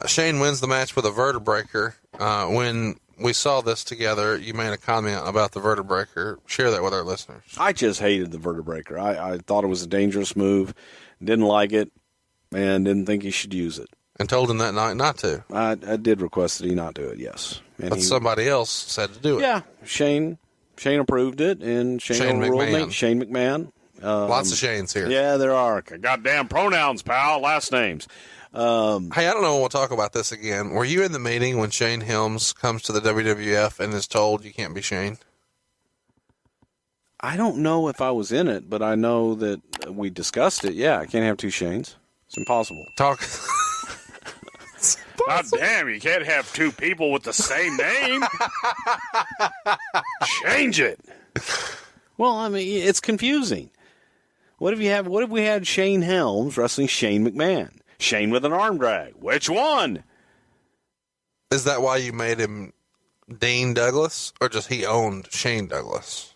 Shane wins the match with a Vertebreaker. When we saw this together, you made a comment about the Vertebreaker. Share that with our listeners. I just hated the Vertebreaker. I thought it was a dangerous move, didn't like it, and didn't think he should use it. And told him that night not to. I did request that he not do it, yes. And but somebody else said to do it. Yeah, Shane approved it, and Shane overruled me. Shane McMahon. Lots of Shanes here. Yeah, there are. Goddamn pronouns, pal. Last names. Hey, I don't know when we'll talk about this again. Were you in the meeting when Shane Helms comes to the WWF and is told you can't be Shane? I don't know if I was in it, but I know that we discussed it. Yeah, I can't have two Shanes. It's impossible. God damn, you can't have two people with the same name. Change it. Well, I mean, it's confusing. What if we had Shane Helms wrestling Shane McMahon? Shane with an arm drag. Which one? Is that why you made him Dean Douglas, or just he owned Shane Douglas?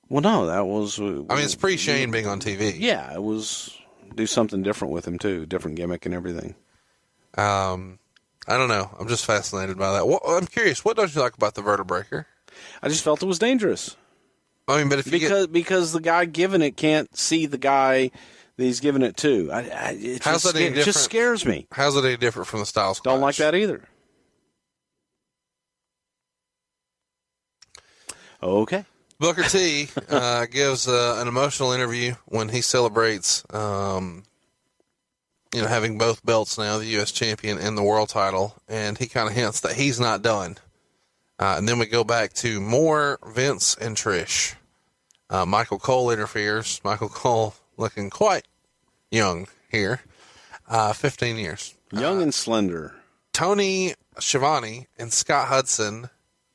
Well, no, that was... I mean, it's pre-Shane being on TV. Yeah, it was... Do something different with him, too. Different gimmick and everything. I don't know. I'm just fascinated by that. I'm curious. What don't you like about the Vertebreaker? I just felt it was dangerous. I mean, but if because the guy giving it can't see the guy that he's giving it to. It just scares me. How's it any different from the Styles Clash? Don't like that either. Okay. Booker T gives an emotional interview when he celebrates, having both belts now, the U.S. champion and the world title, and he kind of hints that he's not done. And then we go back to more Vince and Trish. Michael Cole interferes. Michael Cole looking quite young here. 15 years. Young and slender. Tony Schiavone and Scott Hudson.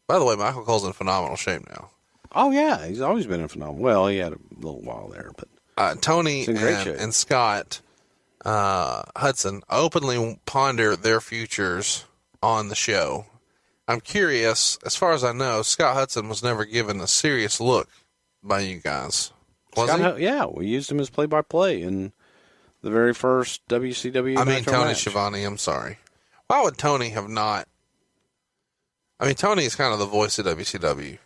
By the way, Michael Cole's in phenomenal shape now. Oh, yeah. He's always been in phenomenal. Well, he had a little while there. But Tony and Scott Hudson openly ponder their futures on the show. I'm curious, as far as I know, Scott Hudson was never given a serious look by you guys. Was he? Yeah, we used him as play-by-play in the very first WCW match. Tony Schiavone, I'm sorry. Why would Tony have not? I mean, Tony is kind of the voice of WCW.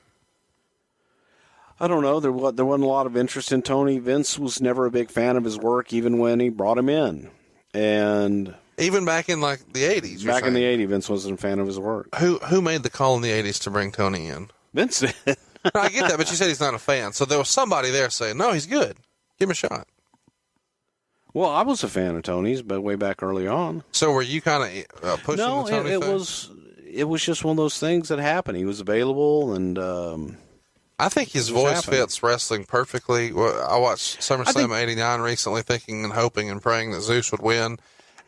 I don't know. There wasn't a lot of interest in Tony. Vince was never a big fan of his work, even when he brought him in. And even back in like the 80s. Back in the 80s, Vince wasn't a fan of his work. Who made the call in the 80s to bring Tony in? Vince did. No, I get that, but you said he's not a fan. So there was somebody there saying, no, he's good. Give him a shot. Well, I was a fan of Tony's, but way back early on. So were you kind of pushing the Tony it thing? It was just one of those things that happened. He was available, and I think his voice fits wrestling perfectly. I watched SummerSlam 89 recently, thinking and hoping and praying that Zeus would win,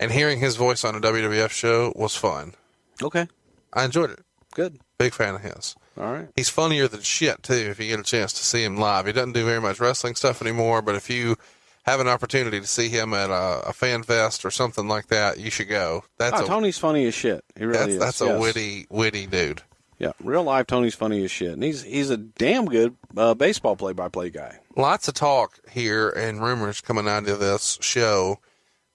and hearing his voice on a WWF show was fun. Okay. I enjoyed it. Good. Big fan of his. All right. He's funnier than shit, too, if you get a chance to see him live. He doesn't do very much wrestling stuff anymore, but if you have an opportunity to see him at a fan fest or something like that, you should go. Tony's funny as shit. He really is. That's a witty dude. Yeah, real life Tony's funny as shit. And he's a damn good baseball play-by-play guy. Lots of talk here and rumors coming out of this show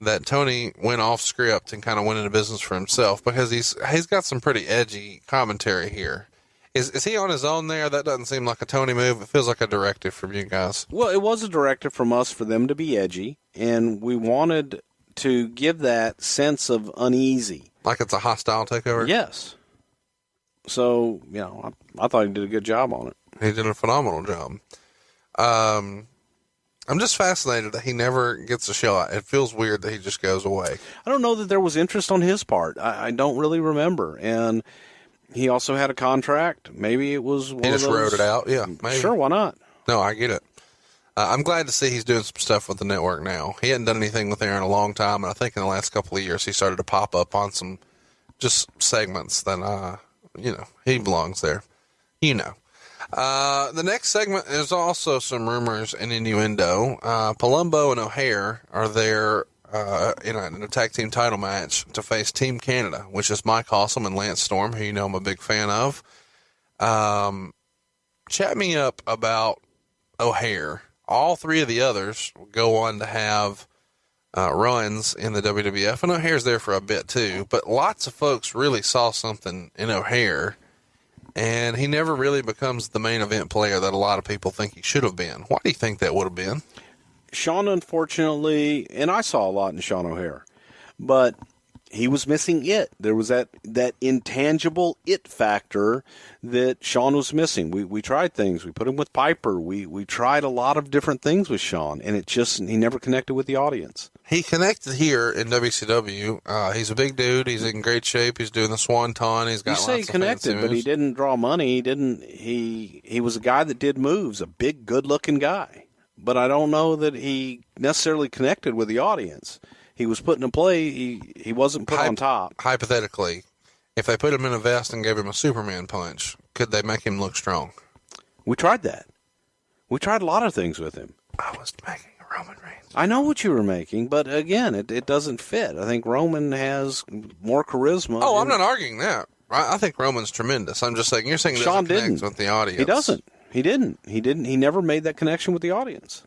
that Tony went off script and kind of went into business for himself because he's got some pretty edgy commentary here. Is he on his own there? That doesn't seem like a Tony move. It feels like a directive from you guys. Well, it was a directive from us for them to be edgy, and we wanted to give that sense of uneasy. Like it's a hostile takeover? Yes. So, I thought he did a good job on it. He did a phenomenal job. I'm just fascinated that he never gets a shot. It feels weird that he just goes away. I don't know that there was interest on his part. I don't really remember. And he also had a contract. Maybe it was one of those. He just wrote it out. Yeah, maybe. Sure, why not? No, I get it. I'm glad to see he's doing some stuff with the network now. He hadn't done anything with there in a long time, and I think in the last couple of years he started to pop up on some just segments that, he belongs there. The next segment is also some rumors and innuendo. Palumbo and O'Hare are there in a tag team title match to face Team Canada, which is Mike Awesome and Lance Storm, who I'm a big fan of. Chat me up about O'Hare. All three of the others go on to have runs in the WWF. And O'Hare's there for a bit too, but lots of folks really saw something in O'Hare, and he never really becomes the main event player that a lot of people think he should have been. Why do you think that would have been? Sean, unfortunately, and I saw a lot in Sean O'Hare, but he was missing it. There was that intangible it factor that Sean was missing. We tried things. We put him with Piper. We tried a lot of different things with Sean, and he never connected with the audience. He connected here in WCW. He's a big dude. He's in great shape. He's doing the Swanton. He's got you say lots he connected, of but he didn't draw money. He was a guy that did moves, a big, good-looking guy. But I don't know that he necessarily connected with the audience. He was put in a play. He wasn't put on top. Hypothetically, if they put him in a vest and gave him a Superman punch, could they make him look strong? We tried that. We tried a lot of things with him. I was making a Roman Reigns. I know what you were making, but again, it doesn't fit. I think Roman has more charisma. Oh, I'm not arguing that. I think Roman's tremendous. I'm just saying, you're saying Sean doesn't didn't connect with the audience. He doesn't. He didn't. He never made that connection with the audience.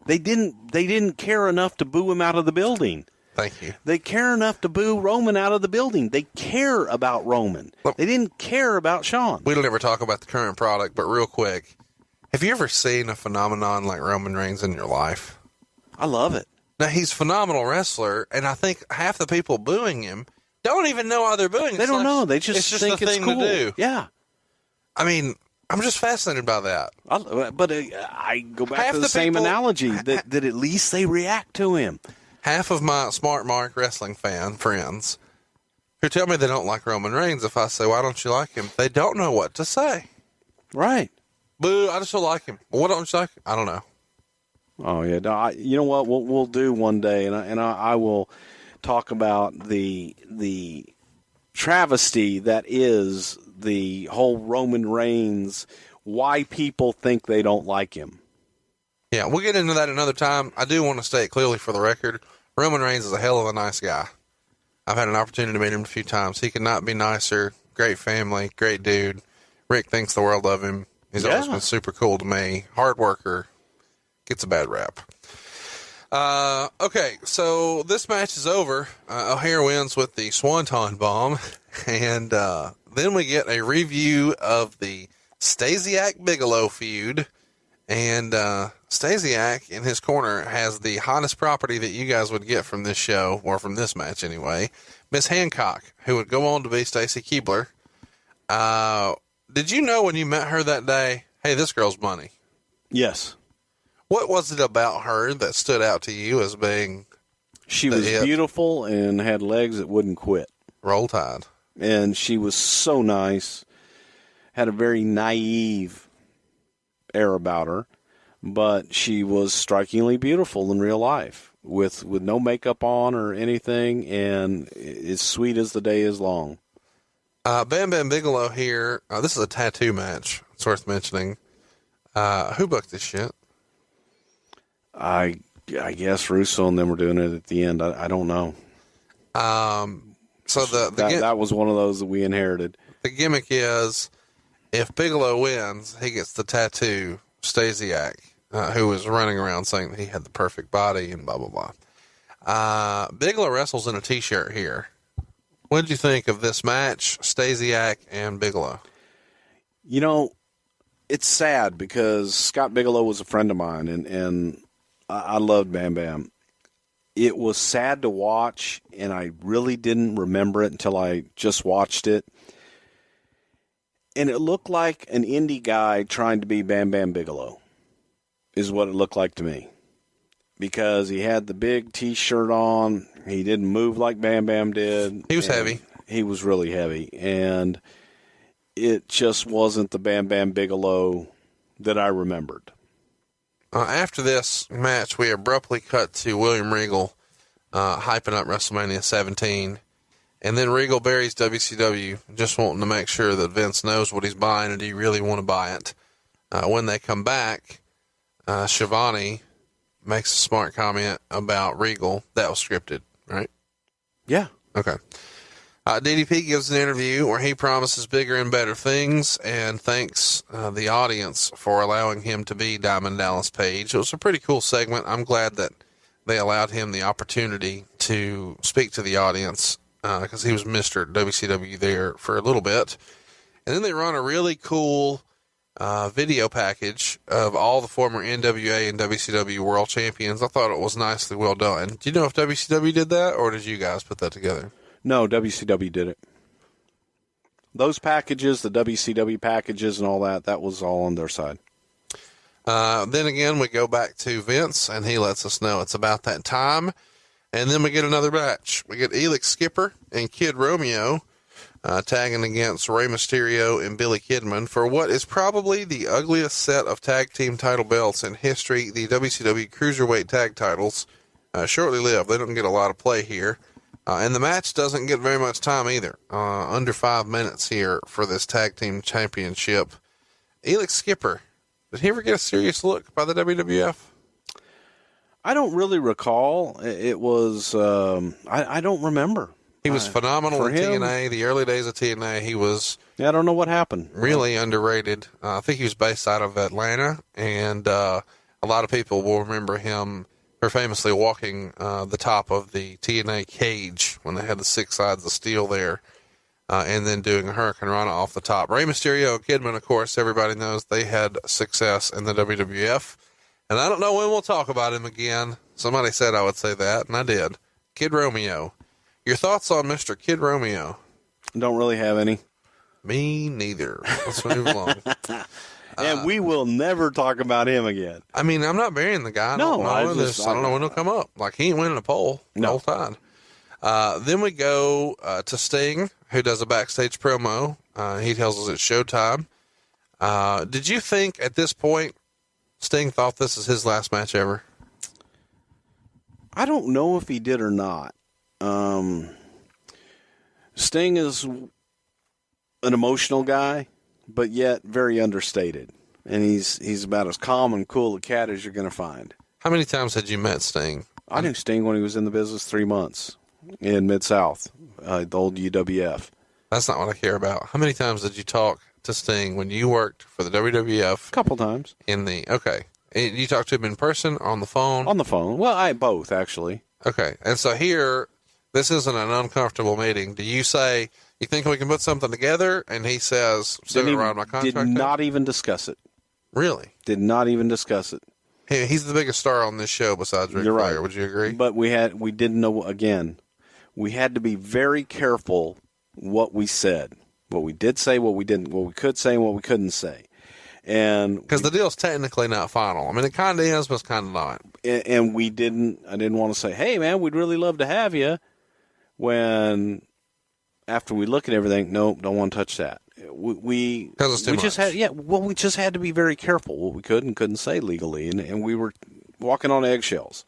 They didn't care enough to boo him out of the building. Thank you. They care enough to boo Roman out of the building. They care about Roman. Look, they didn't care about Sean. We don't ever talk about the current product, but real quick, have you ever seen a phenomenon like Roman Reigns in your life? I love it. Now, he's a phenomenal wrestler, and I think half the people booing him don't even know why they're booing him. They don't know. They just it's just think a it's thing cool. to do. Yeah. I mean, I'm just fascinated by that. But I go back Half to the the same people- analogy that at least they react to him. Half of my Smart Mark wrestling fan friends who tell me they don't like Roman Reigns, if I say, why don't you like him? They don't know what to say. Right. Boo, I just don't like him. What don't you like? I don't know. Oh yeah, no, you know what we'll do one day, and I will talk about the travesty that is the whole Roman Reigns. Why people think they don't like him. Yeah, we'll get into that another time. I do want to state clearly for the record, Roman Reigns is a hell of a nice guy. I've had an opportunity to meet him a few times. He could not be nicer. Great family, great dude. Rick thinks the world of him. He's always been super cool to me. Hard worker. Gets a bad rap. Okay, so this match is over. O'Hare wins with the Swanton Bomb. And then we get a review of the Stasiak-Bigalow feud. And Stasiak, in his corner, has the hottest property that you guys would get from this show, or from this match anyway, Miss Hancock, who would go on to be Stacy Keibler. Did you know when you met her that day, hey, this girl's money? Yes. What was it about her that stood out to you as being... She was beautiful and had legs that wouldn't quit. Roll Tide. And she was so nice. Had a very naive air about her. But she was strikingly beautiful in real life. With no makeup on or anything. And as sweet as the day is long. Bam Bam Bigelow here. This is a tattoo match. It's worth mentioning. Who booked this shit? I guess Russo and them were doing it at the end. I don't know. So that was one of those that we inherited. The gimmick is, if Bigelow wins, he gets the tattoo Stasiak, who was running around saying that he had the perfect body and blah, blah, blah. Bigelow wrestles in a t-shirt here. What did you think of this match, Stasiak and Bigelow? You know, it's sad because Scott Bigelow was a friend of mine, and I loved Bam Bam. It was sad to watch, and I really didn't remember it until I just watched it. And it looked like an indie guy trying to be Bam Bam Bigelow, is what it looked like to me. Because he had the big T-shirt on. He didn't move like Bam Bam did. He was heavy. He was really heavy. And it just wasn't the Bam Bam Bigelow that I remembered. After this match, we abruptly cut to William Regal hyping up WrestleMania 17. And then Regal buries WCW, just wanting to make sure that Vince knows what he's buying and do you really want to buy it. When they come back, Schiavone makes a smart comment about Regal. That was scripted, right? Yeah. Okay. DDP gives an interview where he promises bigger and better things and thanks the audience for allowing him to be Diamond Dallas Page. It was a pretty cool segment. I'm glad that they allowed him the opportunity to speak to the audience because he was Mr. WCW there for a little bit. And then they run a really cool video package of all the former NWA and WCW world champions. I thought it was nicely well done. Do you know if WCW did that, or did you guys put that together? No, WCW did it. Those packages, the WCW packages and all that, that was all on their side. Then again, we go back to Vince, and he lets us know it's about that time. And then we get another match. We get Elix Skipper and Kid Romeo tagging against Rey Mysterio and Billy Kidman for what is probably the ugliest set of tag team title belts in history. The WCW Cruiserweight tag titles shortly lived. They don't get a lot of play here. And the match doesn't get very much time either. Under 5 minutes here for this tag team championship. Elix Skipper, did he ever get a serious look by the WWF? I don't really recall. It was, I don't remember. He was phenomenal in TNA. The early days of TNA, he was... Yeah, I don't know what happened. Really underrated. I think he was based out of Atlanta, and a lot of people will remember him for famously walking the top of the TNA cage when they had the 6 sides of steel there, and then doing a Hurricane Rana off the top. Rey Mysterio, Kidman, of course, everybody knows they had success in the WWF, and I don't know when we'll talk about him again. Somebody said I would say that, and I did. Kid Romeo. Your thoughts on Mr. Kid Romeo? Don't really have any. Me neither. Let's move along. And we will never talk about him again. I mean, I'm not burying the guy. I don't know when he'll come up. Like, he ain't winning a poll the whole time. Then we go to Sting, who does a backstage promo. He tells us it's showtime. Did you think at this point Sting thought this is his last match ever? I don't know if he did or not. Sting is an emotional guy, but yet very understated. And he's about as calm and cool a cat as you're going to find. How many times had you met Sting? I knew Sting when he was in the business 3 months in Mid-South, the old UWF. That's not what I care about. How many times did you talk to Sting when you worked for the WWF? A couple times. Okay. And you talked to him in person or on the phone? On the phone. Well, both, actually. Okay. And so here, this isn't an uncomfortable meeting. Do you say, you think we can put something together? And he says, send it around my contract. Did not even discuss it. Really? Did not even discuss it. Hey, he's the biggest star on this show besides Ric Flair. Right. Would you agree? But we didn't know, again, we had to be very careful what we said. What we did say, what we could say, and what we couldn't say. And because the deal's technically not final. I mean, it kind of is, but it's kind of not. And I didn't want to say, hey, man, we'd really love to have you. When after we look at everything, nope, don't want to touch that. We just had to be very careful what we could and couldn't say legally, and we were walking on eggshells.